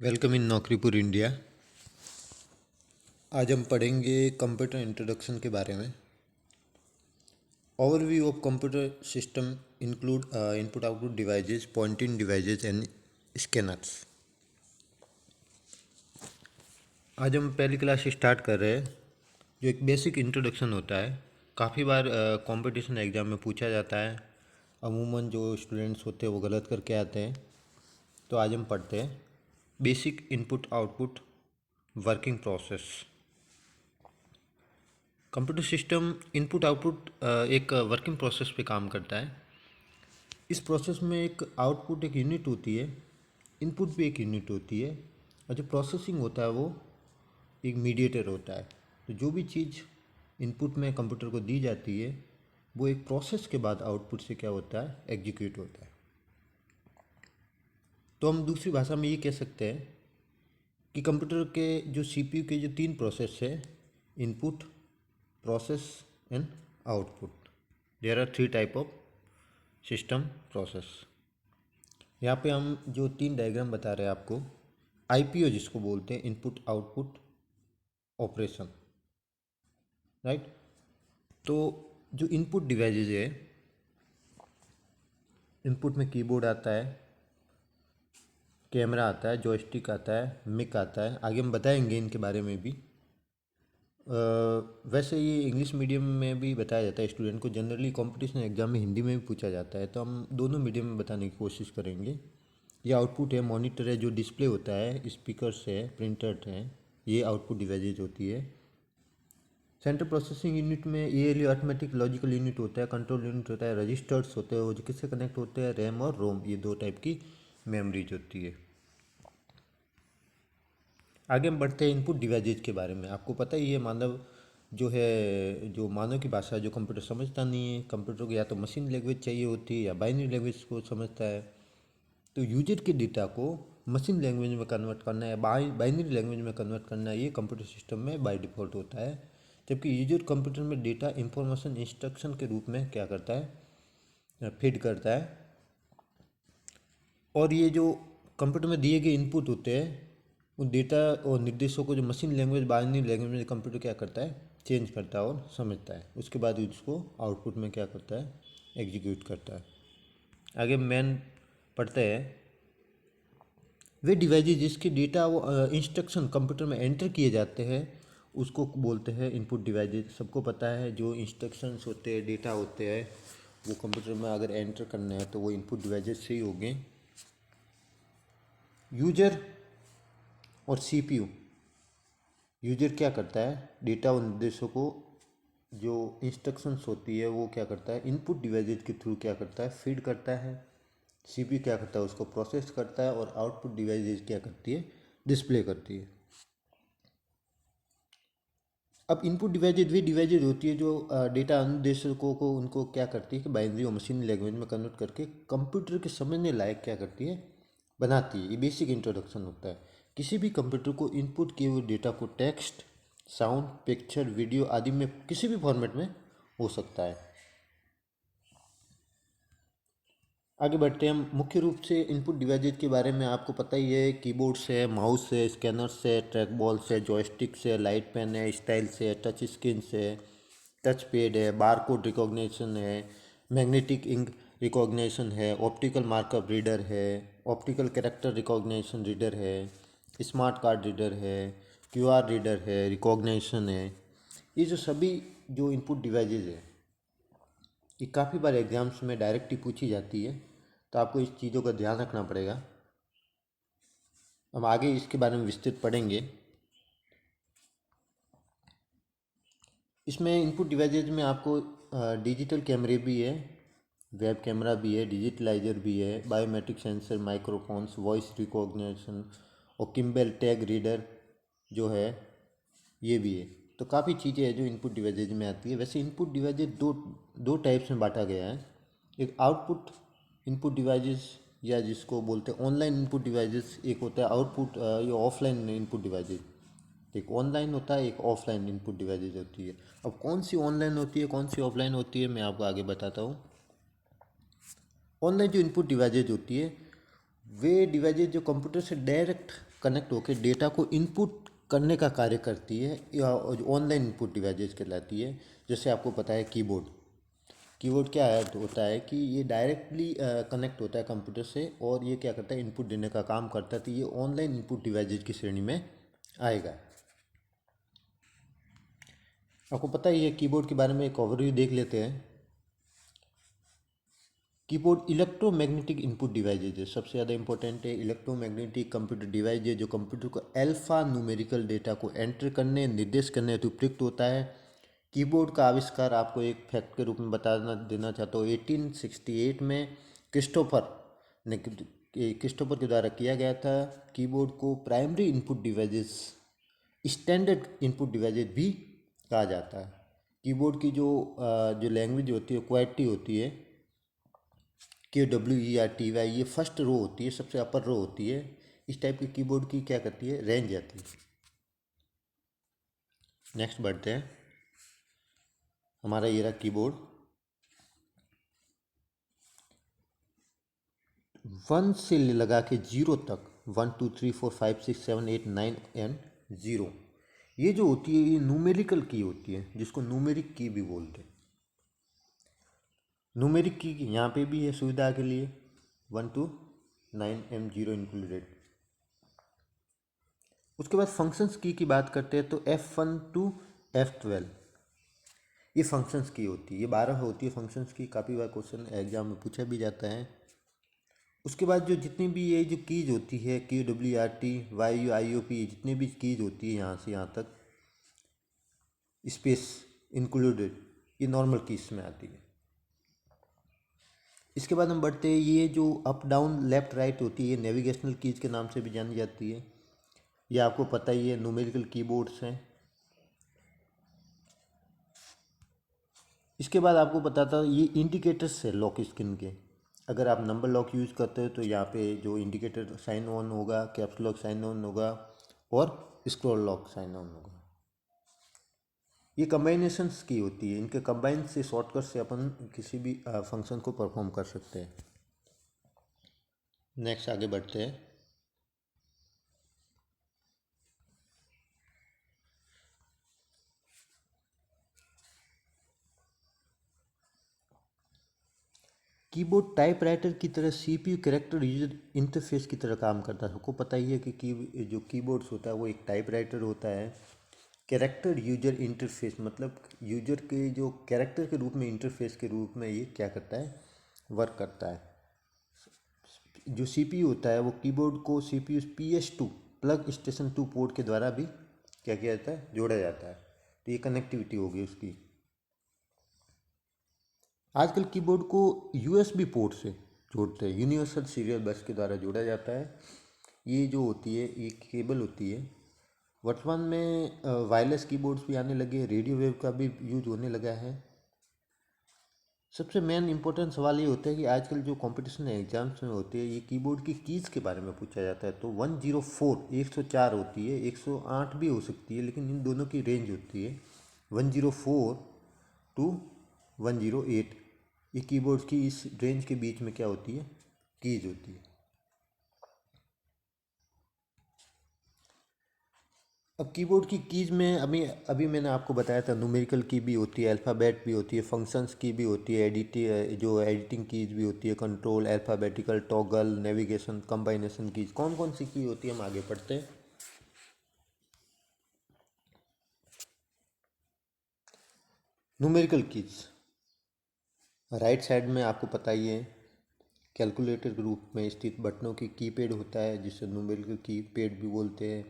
Welcome in नौकरीपुर India. आज हम पढ़ेंगे कंप्यूटर इंट्रोडक्शन के बारे में। Overview of computer system include input output devices, pointing devices and scanners. आज हम पहली क्लास स्टार्ट कर रहे हैं, जो एक बेसिक इंट्रोडक्शन होता है। काफ़ी बार कंपटीशन एग्ज़ाम में पूछा जाता है। अमूमन जो स्टूडेंट्स होते हैं वो गलत करके आते हैं। तो आज हम पढ़ते हैं basic input output working process. Computer system input output एक वर्किंग प्रोसेस पे काम करता है। इस प्रोसेस में एक आउटपुट एक यूनिट होती है, इनपुट भी एक यूनिट होती है, और जो प्रोसेसिंग होता है वो एक मीडिएटर होता है। तो जो भी चीज़ इनपुट में कंप्यूटर को दी जाती है वो एक प्रोसेस के बाद आउटपुट से क्या होता है, एग्जीक्यूट होता है। तो हम दूसरी भाषा में ये कह सकते हैं कि कंप्यूटर के जो सीपीयू के जो 3 प्रोसेस है, input, process and output. There are 3 type of system process. यहाँ पे हम जो 3 डायग्राम बता रहे हैं आपको, आईपीओ जिसको बोलते हैं, इनपुट आउटपुट ऑपरेशन, राइट। तो जो इनपुट डिवाइसेज है, इनपुट में कीबोर्ड आता है, कैमरा आता है, जॉयस्टिक आता है, मिक आता है। आगे हम बताएंगे इनके बारे में भी। वैसे ये इंग्लिश मीडियम में भी बताया जाता है स्टूडेंट को। जनरली कंपटीशन एग्जाम में हिंदी में भी पूछा जाता है, तो हम दोनों मीडियम में बताने की कोशिश करेंगे। ये आउटपुट है, मॉनिटर है, जो डिस्प्ले होता है, स्पीकर्स है, प्रिंटर है, ये आउटपुट डिवाइसेज होती है। सेंट्रल प्रोसेसिंग यूनिट में ये अर्थमेटिक लॉजिकल यूनिट होता है, कंट्रोल यूनिट होता है, रजिस्टर्स होते हैं, वो जो किससे कनेक्ट होते हैं, रैम और रोम, ये 2 टाइप की मेमोरीज होती है। आगे हम बढ़ते हैं इनपुट डिवाइसेज के बारे में। आपको पता ही है, मानव जो है, जो मानव की भाषा जो कंप्यूटर समझता नहीं है। कंप्यूटर को या तो मशीन लैंग्वेज चाहिए होती है या बाइनरी लैंग्वेज को समझता है। तो यूजर के डेटा को मशीन लैंग्वेज में कन्वर्ट करना है, बाइनरी लैंग्वेज में कन्वर्ट करना है, ये कंप्यूटर सिस्टम में बाय डिफ़ॉल्ट होता है। जबकि यूजर कंप्यूटर में डेटा इंफॉर्मेशन इंस्ट्रक्शन के रूप में क्या करता है, फीड करता है। और ये जो कंप्यूटर में दिए गए इनपुट होते हैं, उन डेटा और निर्देशों को जो मशीन लैंग्वेज, बाइनरी लैंग्वेज में कंप्यूटर क्या करता है, चेंज करता है और समझता है। उसके बाद उसको आउटपुट में क्या करता है, एग्जीक्यूट करता है। आगे मेन पढ़ते हैं, वे डिवाइसेज जिसके डेटा वो इंस्ट्रक्शन कंप्यूटर में एंटर किए जाते हैं उसको बोलते हैं इनपुट डिवाइसेज। सबको पता है जो इंस्ट्रक्शंस होते हैं, डेटा होते हैं, वो कंप्यूटर में अगर एंटर करना है तो वो इनपुट डिवाइसेज से ही होंगे। यूजर और सीपीयू, यूजर क्या करता है, डेटा और निर्देशों को, जो इंस्ट्रक्शंस होती है वो क्या करता है, इनपुट डिवाइसेज के थ्रू क्या करता है, फीड करता है। सीपीयू क्या करता है, उसको प्रोसेस करता है, और आउटपुट डिवाइसेज क्या करती है, डिस्प्ले करती है। अब इनपुट डिवाइसेज वे डिवाइसेज होती है जो डेटा अनुदेशकों को उनको क्या करती है कि बाइनरी और मशीन लैंग्वेज में कन्वर्ट करके कंप्यूटर के समझने लायक क्या करती है, बनाती है। ये बेसिक इंट्रोडक्शन होता है। किसी भी कंप्यूटर को इनपुट किए हुए डेटा को टेक्स्ट, साउंड, पिक्चर, वीडियो आदि में किसी भी फॉर्मेट में हो सकता है। आगे बढ़ते हैं हम। मुख्य रूप से इनपुट डिवाइसेज के बारे में आपको पता ही है, कीबोर्ड्स है, माउस है, स्कैनर्स है, ट्रैक बॉल्स है, जॉयस्टिक्स है, लाइट पेन है, स्टाइल्स है, टच स्क्रीन है, टच पैड है, बारकोड रिकॉग्निशन है, मैग्नेटिक इंक रिकॉग्निशन है, ऑप्टिकल मार्कअप रीडर है, ऑप्टिकल कैरेक्टर रिकॉग्निशन रीडर है, स्मार्ट कार्ड रीडर है, क्यूआर रीडर है, रिकॉग्निशन है। ये जो सभी जो इनपुट डिवाइसेज है, ये काफ़ी बार एग्जाम्स में डायरेक्ट ही पूछी जाती है, तो आपको इस चीज़ों का ध्यान रखना पड़ेगा। हम आगे इसके बारे में विस्तृत पढ़ेंगे। इसमें इनपुट डिवाइसेज में आपको डिजिटल कैमरे भी है, वेब कैमरा भी है, डिजिटलाइजर भी है, biometric sensor, microphones, voice recognition और किम्बल टैग रीडर जो है ये भी है। तो काफ़ी चीज़ें हैं जो इनपुट डिवाइसेज में आती है। वैसे इनपुट डिवाइसेज दो टाइप्स में बांटा गया है। एक आउटपुट इनपुट डिवाइसेस, या जिसको बोलते हैं ऑनलाइन इनपुट डिवाइसेस। एक होता है आउटपुट, ये ऑफलाइन इनपुट डिवाइसेस। एक ऑनलाइन होता है, एक ऑफलाइन इनपुट डिवाइसेस होती है। अब कौन सी ऑनलाइन होती है, कौन सी ऑफलाइन होती है, मैं आपको आगे बताता हूँ। ऑनलाइन जो इनपुट डिवाइसेज होती है, वे डिवाइसेज जो कंप्यूटर से डायरेक्ट कनेक्ट होकर डेटा को इनपुट करने का कार्य करती है, या ऑनलाइन इनपुट डिवाइसेस कहलाती है। जैसे आपको पता है कीबोर्ड, कीबोर्ड क्या है होता है कि ये डायरेक्टली कनेक्ट होता है कंप्यूटर से, और ये क्या करता है, इनपुट देने का काम करता है। तो ये ऑनलाइन इनपुट डिवाइसेस की श्रेणी में आएगा। आपको पता ही है, कीबोर्ड के बारे में एक ओवरव्यू देख लेते हैं। कीबोर्ड इलेक्ट्रोमैग्नेटिक इनपुट डिवाइस है, सबसे ज़्यादा इंपॉर्टेंट है। इलेक्ट्रोमैग्नेटिक कंप्यूटर डिवाइस है जो कंप्यूटर को अल्फा न्यूमेरिकल डेटा को एंटर करने, निर्देश करने हेतु प्रयुक्त होता है। कीबोर्ड का आविष्कार आपको एक फैक्ट के रूप में देना चाहता हूँ, 1868 में क्रिस्टोफर ने क्रिस्टोफर के द्वारा किया गया था। कीबोर्ड को primary input devices, standard input devices भी कहा जाता है। कीबोर्ड की जो लैंग्वेज होती है, क्वालिटी होती है, KWERTY, ये फर्स्ट रो होती है, सबसे अपर रो होती है। इस टाइप के कीबोर्ड की क्या करती है, रेंज आती है। नेक्स्ट बढ़ते हैं। हमारा ये रहा कीबोर्ड। 1 से लगा के 0 तक, 1 2 3 4 5 6 7 8 9 एंड 0, ये जो होती है ये न्यूमेरिकल की होती है, जिसको न्यूमेरिक की भी बोलते हैं। न्यूमेरिक की यहाँ पे भी है सुविधा के लिए, 1 to 9 एंड 0 इंक्लूडेड। उसके बाद फंक्शंस की बात करते हैं तो F1 to F12 ये फंक्शंस की होती है। ये 12 होती है फंक्शंस की, काफ़ी बार क्वेश्चन एग्जाम में पूछा भी जाता है। उसके बाद जो जितनी भी ये जो कीज होती है, KWRT YU IOP, जितनी भी कीज होती है यहाँ से यहाँ तक, स्पेस इंक्लूडेड, ये नॉर्मल कीज में आती है। इसके बाद हम बढ़ते हैं, ये जो अप डाउन लेफ्ट राइट होती है, नेविगेशनल कीज के नाम से भी जानी जाती है। ये आपको पता ही है, न्यूमेरिकल कीबोर्ड्स हैं। इसके बाद आपको बताता हूँ, ये इंडिकेटर्स है लॉक स्क्रीन के। अगर आप नंबर लॉक यूज़ करते हो तो यहाँ पे जो इंडिकेटर साइन ऑन होगा, कैप्स लॉक साइन ऑन होगा, और स्क्रॉल लॉक साइन ऑन होगा। ये कम्बाइनेशंस की होती है, इनके कंबाइन से शॉर्टकट से अपन किसी भी फंक्शन को परफॉर्म कर सकते हैं। नेक्स्ट आगे बढ़ते हैं। कीबोर्ड टाइपराइटर की तरह CPU कैरेक्टर यूजर इंटरफेस की तरह काम करता है। आपको पता ही है कि जो कीबोर्ड्स होता है वो एक टाइपराइटर होता है। कैरेक्टर यूजर इंटरफेस मतलब यूजर के जो कैरेक्टर के रूप में, इंटरफेस के रूप में ये क्या करता है, वर्क करता है। जो CPU होता है वो कीबोर्ड को CPU PS2 plug station 2 port के द्वारा भी क्या किया जाता है, जोड़ा जाता है। तो ये कनेक्टिविटी होगी उसकी। आजकल कीबोर्ड को USB पोर्ट से जोड़ते हैं, यूनिवर्सल सीरियल बस के द्वारा जोड़ा जाता है। ये जो होती है, ये केबल होती है। वर्तमान में वायरलेस कीबोर्ड्स भी आने लगे, रेडियो वेव का भी यूज होने लगा है। सबसे मेन इंपॉर्टेंट सवाल ये होता है कि आजकल जो कंपटीशन एग्जाम्स में होते हैं, ये कीबोर्ड की कीज़ के बारे में पूछा जाता है। तो 104 104 होती है, 108 भी हो सकती है, लेकिन इन दोनों की रेंज होती है 104 टू 108। ये कीबोर्ड की इस रेंज के बीच में क्या होती है, कीज होती है। अब कीबोर्ड की कीज में अभी अभी मैंने आपको बताया था, न्यूमेरिकल की भी होती है, अल्फ़ाबेट भी होती है, फंक्शंस की भी होती है, जो एडिटिंग कीज भी होती है, control, alphabetical, toggle, navigation, कंबाइनेशन keys. कौन कौन सी की होती है, हम आगे पढ़ते हैं। न्यूमेरिकल कीज राइट साइड में आपको पता ही है, कैलकुलेटर के रूप में स्थित बटनों की कीपैड होता है, जिसे न्यूमेरिकल कीपैड भी बोलते हैं।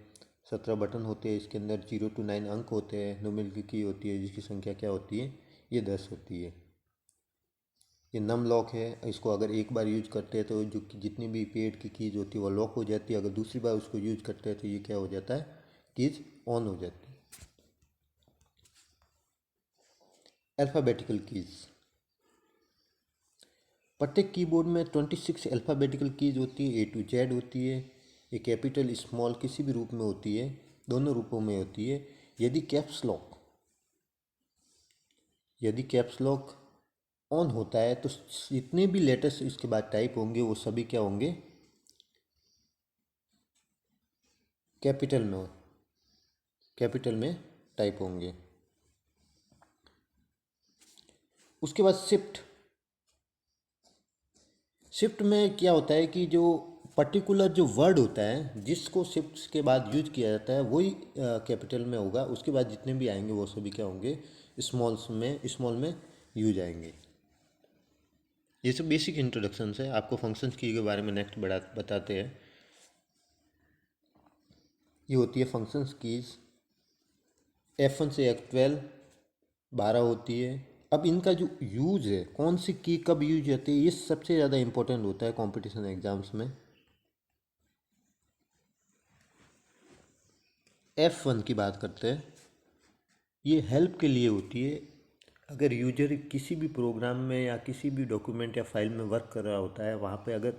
17 बटन होते हैं, इसके अंदर 0 to 9 अंक होते हैं। न्यूमेरिकल की होती है जिसकी संख्या क्या होती है, ये 10 होती है। ये नम लॉक है, इसको अगर एक बार यूज करते हैं तो जो जितनी भी पेड की कीज होती है वो लॉक हो जाती है। अगर दूसरी बार उसको यूज करते हैं तो ये क्या हो जाता है, कीज ऑन हो जाती है। अल्फ़ाबेटिकल कीज, प्रत्येक कीबोर्ड में 26 अल्फ़ाबेटिकल कीज होती है, A to Z होती है। ये कैपिटल स्मॉल किसी भी रूप में होती है, दोनों रूपों में होती है। यदि कैप्स लॉक यदि कैप्स लॉक ऑन होता है तो जितने भी लेटर्स इसके बाद टाइप होंगे वो सभी क्या होंगे, कैपिटल में कैपिटल में टाइप होंगे। उसके बाद शिफ्ट। शिफ्ट में क्या होता है कि जो पर्टिकुलर जो वर्ड होता है जिसको शिफ्ट के बाद यूज किया जाता है वही कैपिटल में होगा। उसके बाद जितने भी आएंगे वो सभी क्या होंगे, स्मॉल में यूज आएंगे। ये सब बेसिक इंट्रोडक्शन है। आपको फंक्शंस की के बारे में नेक्स्ट बताते हैं। ये होती है फंक्शंस कीज। F1 से F12 12 होती है। अब इनका जो यूज है, कौन सी की कब यूज होती है, ये सबसे ज़्यादा इंपॉर्टेंट होता है कंपटीशन एग्जाम्स में। F1 की बात करते हैं। ये हेल्प के लिए होती है। अगर यूजर किसी भी प्रोग्राम में या किसी भी डॉक्यूमेंट या फाइल में वर्क कर रहा होता है, वहाँ पे अगर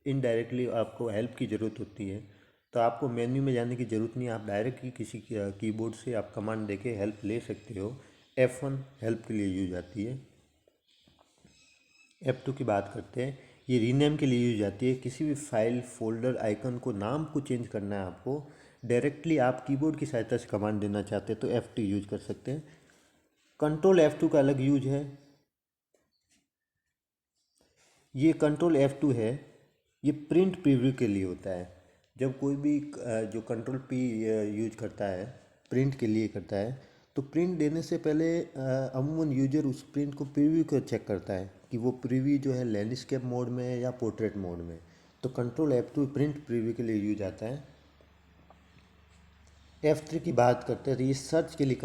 इनडायरेक्टली आपको हेल्प की ज़रूरत होती है तो आपको मेन्यू में जाने की ज़रूरत नहीं, आप डायरेक्ट ही किसी कीबोर्ड से आप कमांड देके हेल्प ले सकते हो। F1 हेल्प के लिए यूज आती है। F2 की बात करते हैं। ये रीनेम के लिए यूज आती है। किसी भी फाइल, फोल्डर, आइकन को नाम को चेंज करना है आपको, डायरेक्टली आप कीबोर्ड की सहायता से कमांड देना चाहते हैं तो F2 यूज कर सकते हैं। कंट्रोल F2 का अलग यूज है। ये कंट्रोल F2 है, ये प्रिंट प्रीव्यू के लिए होता है। जब कोई भी जो कंट्रोल P यूज करता है, प्रिंट के लिए करता है, तो प्रिंट देने से पहले अमूमन यूजर उस प्रिंट को प्रीव्यू को चेक करता है कि वो प्रीव्यू जो है लैंडस्केप मोड में है या पोर्ट्रेट मोड में। तो कंट्रोल F2 प्रिंट प्रीव्यू के लिए यूज आता है। F3 की बात करते हैं तो ये सर्च के लिए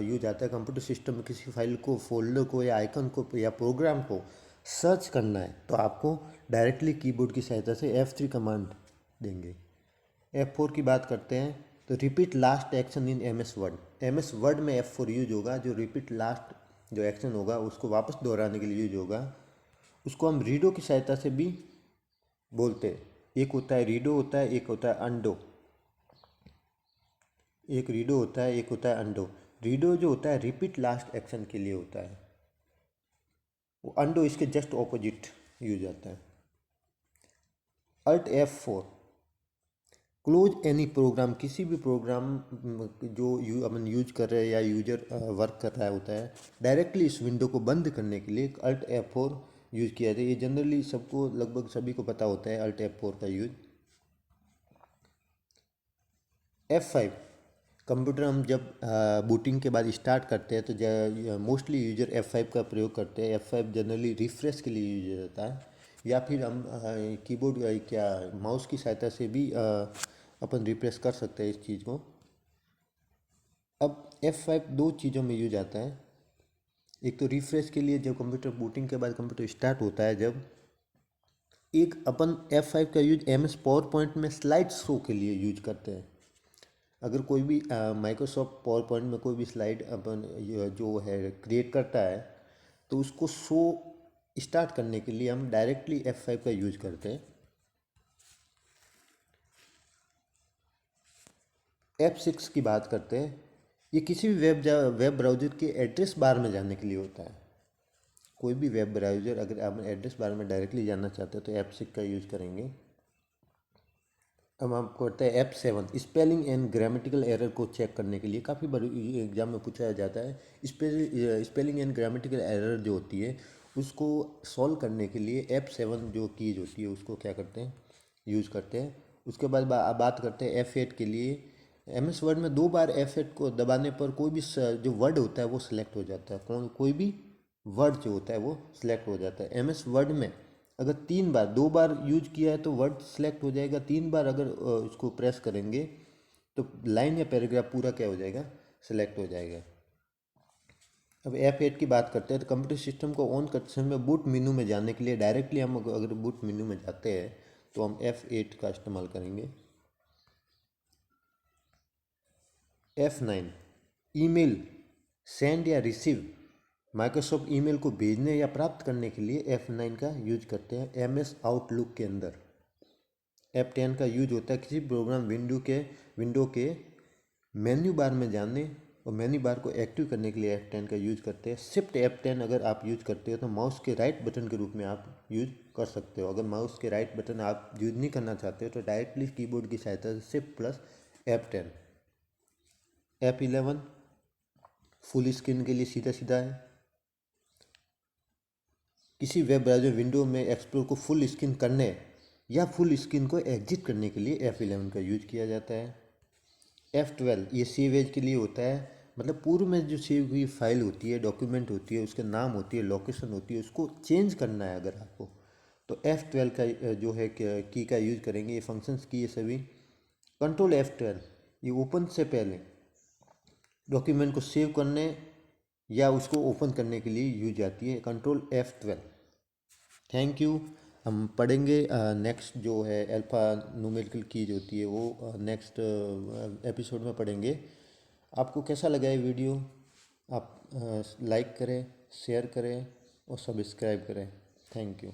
यूज आता है। कंप्यूटर सिस्टम में किसी फाइल को, फोल्डर को या आइकन को या प्रोग्राम को सर्च करना है तो आपको डायरेक्टली कीबोर्ड की सहायता से F3 कमांड देंगे। F4 की बात करते हैं तो repeat last action in MS word. MS word में F4 यूज होगा। जो रिपीट लास्ट जो एक्शन होगा उसको वापस दोहराने के लिए यूज होगा। उसको हम रीडो की सहायता से भी बोलते हैं। एक होता है रीडो होता है, एक होता है अंडो। एक रीडो होता है, एक होता है अंडो। रीडो जो होता है रिपीट लास्ट एक्शन के लिए होता है, वो अंडो इसके जस्ट ऑपोजिट यूज आता है। Alt F4 close any program. किसी भी प्रोग्राम जो अपन यूज कर रहे हैं या यूजर वर्क कर रहा होता है, डायरेक्टली इस विंडो को बंद करने के लिए Alt F4 यूज किया जाता है। ये जनरली सबको, लगभग सभी को पता होता है Alt F4 का यूज। F5 कंप्यूटर हम जब बूटिंग के बाद स्टार्ट करते हैं तो मोस्टली यूजर F5 का प्रयोग करते हैं। F5 जनरली रिफ्रेश के लिए यूज होता है, या फिर हम कीबोर्ड क्या माउस की सहायता से भी अपन रिप्लेस कर सकते हैं इस चीज़ को। अब F5 दो चीज़ों में यूज आता है। एक तो रिफ्रेश के लिए, जब कंप्यूटर बूटिंग के बाद कंप्यूटर स्टार्ट होता है, जब एक अपन F5 का यूज MS पावर पॉइंट में स्लाइड शो के लिए यूज करते हैं। अगर कोई भी माइक्रोसॉफ्ट पावर पॉइंट में कोई भी स्लाइड अपन जो है क्रिएट करता है तो उसको शो स्टार्ट करने के लिए हम डायरेक्टली F5 का यूज करते हैं। F6 की बात करते हैं। ये किसी भी वेब ब्राउज़र के एड्रेस बार में जाने के लिए होता है। कोई भी वेब ब्राउज़र अगर आप एड्रेस बार में डायरेक्टली जाना चाहते हो तो F6 का यूज़ करेंगे। अब आपको करते हैं F7 spelling and grammatical error को चेक करने के लिए। काफ़ी बार एग्जाम में पूछा जाता है। स्पेलिंग एंड ग्रामेटिकल एरर जो होती है उसको सॉल्व करने के लिए F7 जो कीज होती है उसको क्या करते हैं, यूज़ करते हैं। उसके बाद बात करते हैं F8 के लिए। MS वर्ड में दो बार F8 को दबाने पर कोई भी जो वर्ड होता है वो सिलेक्ट हो जाता है। कोई भी वर्ड जो होता है वो सिलेक्ट हो जाता है। MS वर्ड में अगर तीन बार, दो बार यूज किया है तो वर्ड सिलेक्ट हो जाएगा, तीन बार अगर उसको प्रेस करेंगे तो लाइन या पैराग्राफ पूरा क्या हो जाएगा, सिलेक्ट हो जाएगा। अब F8 की बात करते हैं तो कंप्यूटर सिस्टम को ऑन करते समय बूट मेनू में जाने के लिए डायरेक्टली हम अगर बूट मेनू में जाते हैं तो हम F8 का इस्तेमाल करेंगे। F9 ईमेल सेंड या रिसीव। माइक्रोसॉफ्ट ईमेल को भेजने या प्राप्त करने के लिए F9 का यूज करते हैं MS आउटलुक के अंदर। F10 का यूज होता है किसी प्रोग्राम विंडो के मेन्यू बार में जाने और मेन्यू बार को एक्टिव करने के लिए F10 का यूज करते हैं। शिफ्ट F10 अगर आप यूज करते हो तो माउस के राइट बटन के रूप में आप यूज कर सकते हो। अगर माउस के राइट बटन आप यूज नहीं करना चाहते हो तो डायरेक्टली कीबोर्ड की सहायता से shift plus F10। F11 full screen के लिए सीधा सीधा है। किसी वेब ब्राउज़र विंडो में एक्सप्लोर को फुल स्क्रीन करने या फुल स्क्रीन को एग्जिट करने के लिए F11 का यूज किया जाता है। F12 ये सेव एज के लिए होता है, मतलब पूर्व में जो सेव हुई फाइल होती है, डॉक्यूमेंट होती है, उसके नाम होती है, लोकेशन होती है, उसको चेंज करना है अगर आपको, तो F12 का जो है की का यूज करेंगे। ये फंक्शंस की ये सभी। कंट्रोल F12 ये ओपन से पहले डॉक्यूमेंट को सेव करने या उसको ओपन करने के लिए यूज आती है, कंट्रोल F12। Thank you. हम पढ़ेंगे नेक्स्ट जो है अल्फ़ा न्यूमेरिकल कीज होती है वो नेक्स्ट एपिसोड में पढ़ेंगे। आपको कैसा लगा ये वीडियो? आप लाइक करें, शेयर करें और सब्सक्राइब करें। Thank you.